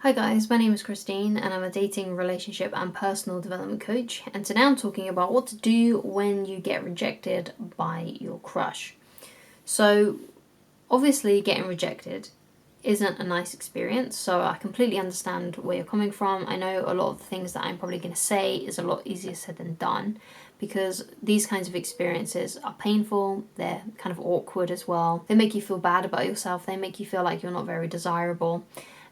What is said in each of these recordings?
Hi guys, my name is Christine and I'm a dating, relationship and personal development coach, and today I'm talking about what to do when you get rejected by your crush. So obviously getting rejected isn't a nice experience, so I completely understand where you're coming from. I know a lot of the things that I'm probably going to say is a lot easier said than done, because these kinds of experiences are painful, they're kind of awkward as well, they make you feel bad about yourself, they make you feel like you're not very desirable.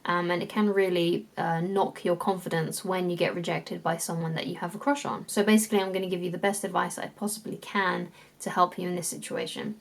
And it can really knock your confidence when you get rejected by someone that you have a crush on. So basically I'm going to give you the best advice I possibly can to help you in this situation.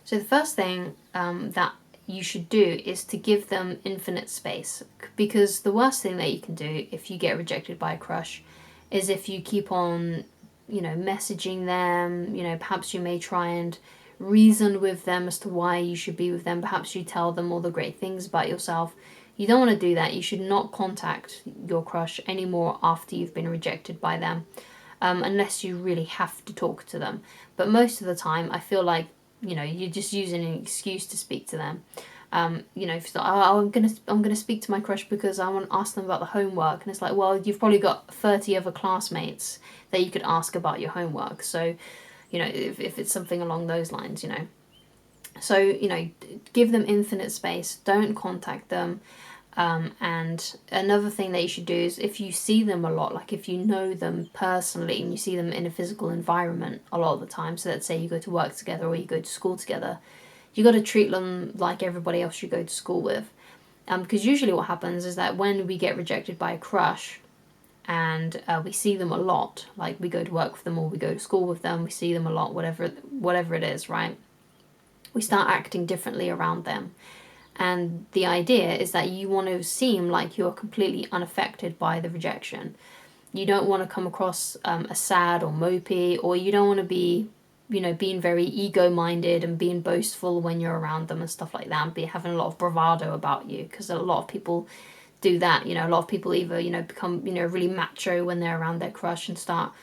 So the first thing that you should do is to give them infinite space, because the worst thing that you can do if you get rejected by a crush is if you keep on, messaging them, perhaps you may try and reason with them as to why you should be with them. Perhaps you tell them all the great things about yourself. You don't want to do that. You should not contact your crush anymore after you've been rejected by them, unless you really have to talk to them. But most of the time, I feel like, you're just using an excuse to speak to them. I'm gonna speak to my crush because I want to ask them about the homework, and it's like, well, you've probably got 30 other classmates that you could ask about your homework. So, if it's something along those lines, So, give them infinite space. Don't contact them. And another thing that you should do is, if you see them a lot, like if you know them personally and you see them in a physical environment a lot of the time, so let's say you go to work together or you go to school together, you got to treat them like everybody else you go to school with. Because usually what happens is that when we get rejected by a crush and we see them a lot, like we go to work with them or we go to school with them, we see them a lot, whatever it is, right? We start acting differently around them. And the idea is that you want to seem like you're completely unaffected by the rejection. You don't want to come across as sad or mopey, or you don't want to be, being very ego-minded and being boastful when you're around them and stuff like that, and be having a lot of bravado about you, because a lot of people do that. A lot of people either, become, really macho when they're around their crush and start,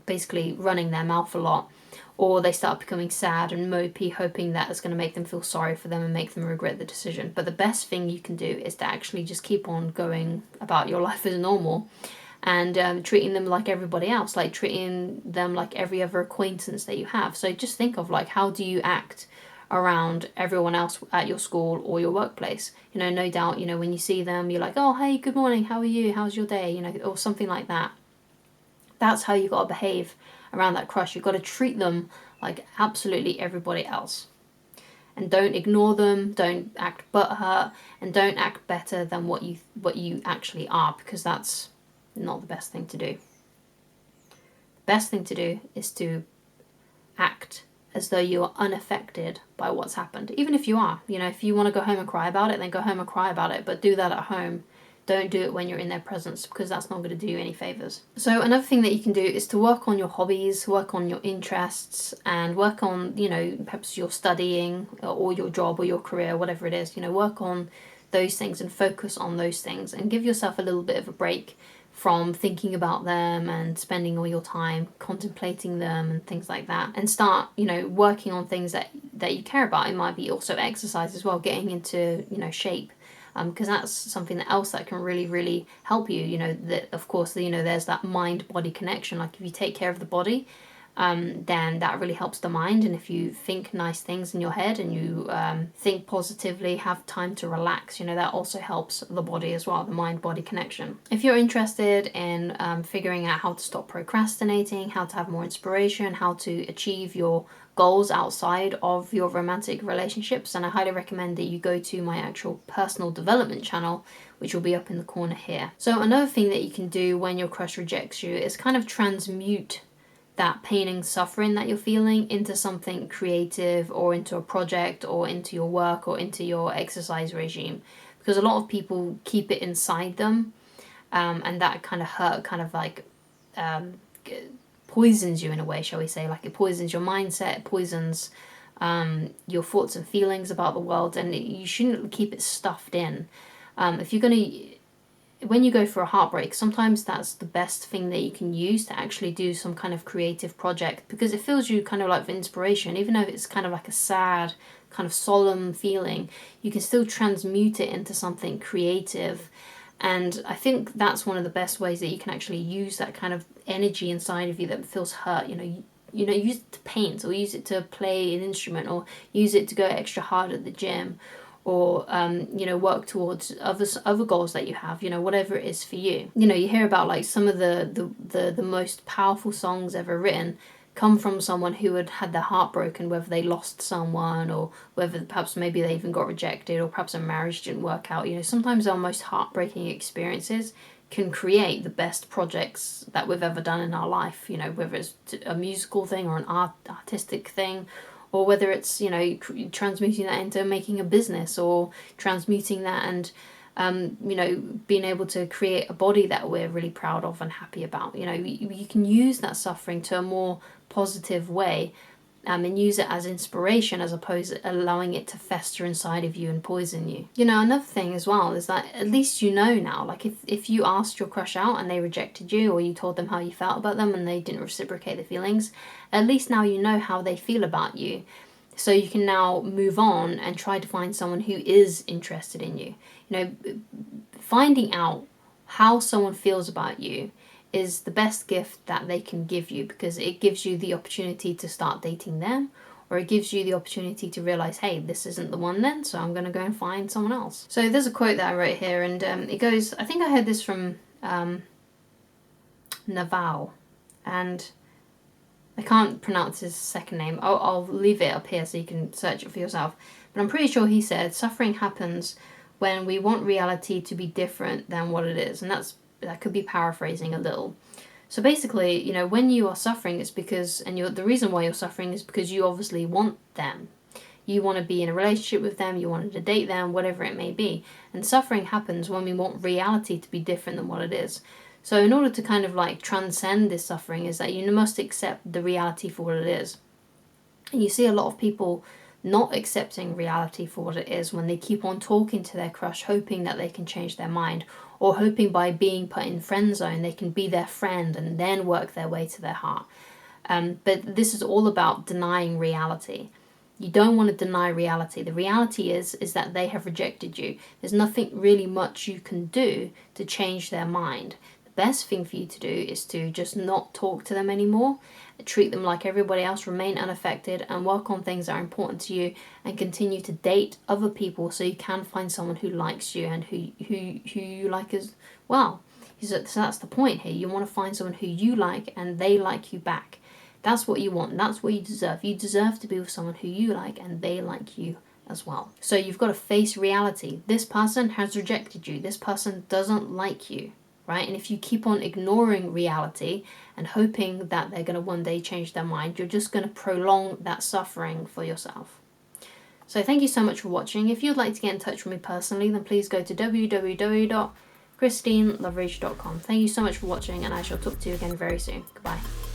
basically running their mouth a lot. Or they start becoming sad and mopey, hoping that it's going to make them feel sorry for them and make them regret the decision. But the best thing you can do is to actually just keep on going about your life as normal, and treating them like everybody else, like treating them like every other acquaintance that you have. So just think of, like, how do you act around everyone else at your school or your workplace? No doubt, when you see them, you're like, oh, hey, good morning, how are you? How's your day? Or something like that. That's how you got to behave around that crush. You've got to treat them like absolutely everybody else. And don't ignore them, don't act butthurt, and don't act better than what you actually are, because that's not the best thing to do. The best thing to do is to act as though you are unaffected by what's happened. Even if you are, if you want to go home and cry about it, then go home and cry about it, but do that at home. Don't do it when you're in their presence, because that's not going to do you any favours. So another thing that you can do is to work on your hobbies, work on your interests, and work on, perhaps your studying or your job or your career, whatever it is. Work on those things and focus on those things, and give yourself a little bit of a break from thinking about them and spending all your time contemplating them and things like that. And start, working on things that you care about. It might be also exercise as well, getting into, shape. Because that's something else that can really, really help you. That of course, there's that mind-body connection. Like if you take care of the body, then that really helps the mind. And if you think nice things in your head and you think positively, have time to relax, that also helps the body as well, the mind-body connection. If you're interested in figuring out how to stop procrastinating, how to have more inspiration, how to achieve your goals outside of your romantic relationships, and I highly recommend that you go to my actual personal development channel, which will be up in the corner here. So another thing that you can do when your crush rejects you is kind of transmute that pain and suffering that you're feeling into something creative, or into a project, or into your work, or into your exercise regime, because a lot of people keep it inside them, and that kind of hurt, kind of like poisons you in a way, shall we say. Like it poisons your mindset, it poisons your thoughts and feelings about the world, and you shouldn't keep it stuffed in. If you're gonna, when you go for a heartbreak, sometimes that's the best thing that you can use to actually do some kind of creative project, because it fills you kind of like with inspiration. Even though it's kind of like a sad, kind of solemn feeling, you can still transmute it into something creative And I think that's one of the best ways that you can actually use that kind of energy inside of you that feels hurt. Use it to paint, or use it to play an instrument, or use it to go extra hard at the gym, or work towards other goals that you have. Whatever it is for you. You hear about like some of the most powerful songs ever written come from someone who had their heart broken, whether they lost someone, or whether perhaps maybe they even got rejected, or perhaps a marriage didn't work out. Sometimes our most heartbreaking experiences can create the best projects that we've ever done in our life, whether it's a musical thing or an artistic thing, or whether it's, transmuting that into making a business, or transmuting that and being able to create a body that we're really proud of and happy about. You can use that suffering to a more positive way, and use it as inspiration, as opposed to allowing it to fester inside of you and poison you. Another thing as well is that at least now, like if you asked your crush out and they rejected you, or you told them how you felt about them and they didn't reciprocate the feelings, at least now you know how they feel about you. So you can now move on and try to find someone who is interested in you. Finding out how someone feels about you is the best gift that they can give you, because it gives you the opportunity to start dating them, or it gives you the opportunity to realize, hey, this isn't the one then, so I'm going to go and find someone else. So there's a quote that I wrote here, and it goes, I think I heard this from Naval, and I can't pronounce his second name. I'll leave it up here so you can search it for yourself. But I'm pretty sure he said, suffering happens when we want reality to be different than what it is. And that could be paraphrasing a little. So basically, when you are suffering, it's because, the reason why you're suffering is because you obviously want them. You want to be in a relationship with them, you want to date them, whatever it may be. And suffering happens when we want reality to be different than what it is. So in order to kind of like transcend this suffering, is that you must accept the reality for what it is. And you see a lot of people not accepting reality for what it is when they keep on talking to their crush, hoping that they can change their mind, or hoping by being put in friend zone they can be their friend and then work their way to their heart. But this is all about denying reality. You don't want to deny reality. The reality is that they have rejected you. There's nothing really much you can do to change their mind. The best thing for you to do is to just not talk to them anymore, treat them like everybody else, remain unaffected, and work on things that are important to you, and continue to date other people so you can find someone who likes you and who you like as well. So that's the point here. You want to find someone who you like and they like you back. That's what you want. That's what you deserve. You deserve to be with someone who you like and they like you as well. So you've got to face reality. This person has rejected you. This person doesn't like you. Right? And if you keep on ignoring reality and hoping that they're going to one day change their mind, you're just going to prolong that suffering for yourself. So thank you so much for watching. If you'd like to get in touch with me personally, then please go to www.christineloveridge.com. Thank you so much for watching, and I shall talk to you again very soon. Goodbye.